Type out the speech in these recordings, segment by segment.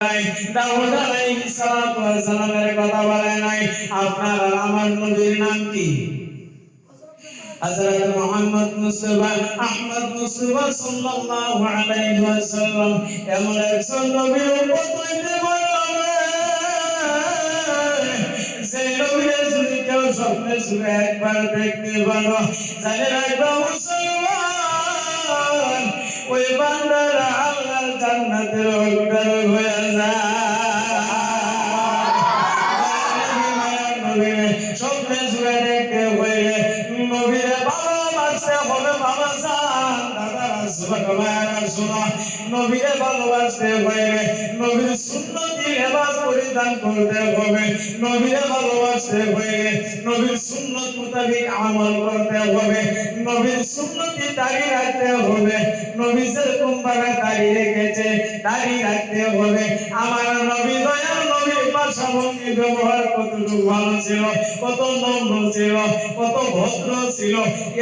দাউদ আলাইহিস সালাতু ওয়াস সালামের কথা বলে নাই। আপনার আর আমার নবীর নাম কি? হযরত মুহাম্মদ মুস্তাফা আহমদ মুস্তাফা সাল্লাল্লাহু আলাইহি ওয়াসাল্লাম এমন একজন নবীর উম্মত হইতে পারে যে নবীর যদি কেউ স্বপ্নে সুরে একবার দেখতে পারো, জানে রাখবা মুসলমান ওই বান্দারা আল্লাহর জান্নাতের হকদার হয়ে যায়। স্বপ্নে সুরে দেখতে হইলে নবীর ভালোবাসতে হবে। বাবা জান দাদারা সুবহানাল্লাহ শোনো, নবীর ভালোবাসতে হইলে নবীর সুন্নতি লেবাস পরিধান করতে হবে। নবীর ভালোবাসতে হইলে নবীর সুন্নত মোতাবেক আমল করতে হবে। নবীর সুন্নতি দাঁড়িয়ে রাখতে হবে। নবী যেরকম ভাবে দাঁড়িয়ে রেখেছে দাঁড়িয়ে রাখতে হবে। আমার নবী দয়াল নবীর ভাষাভঙ্গি ব্যবহার কতটুকু ভালো ছিল, কত নম্র ছিল, কত ভদ্র ছিল,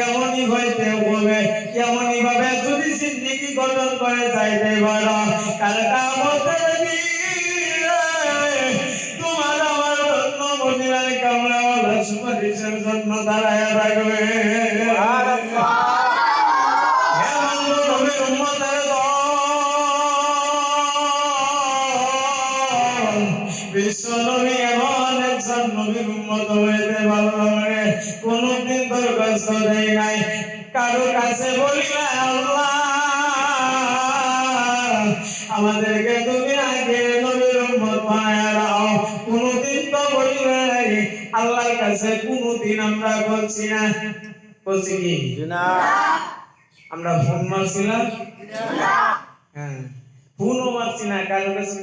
এমনই হইতে হবে। এমনই ভাবে যদি জিন্দেগি গঠন করে যাইতে পারো, কাল কিয়ামতের দিনে তোমার আমার জন্য মদিনার কামরাওয়ালা সুপারিশের জন্য দাঁড়ায়া থাকবে। নবীর উম্মতের দল, বিশ্ব নবী এমন একজন নবীর উম্মত হইতে পারলে কোনদিন দরখাস্ত দেয় নাই, কারো কাছে বলি না আল্লাহ আমাদেরকে তুমি আগে নবীর উম্মত বানায়া দাও। কোনদিন তো বলি নাই, আল্লাহর কাছে কোনদিন আমরা বলছি না। বলছি কি না? আমরা ফোন মারছিলাম, হ্যাঁ ফোনও মারছি না কারো কাছে।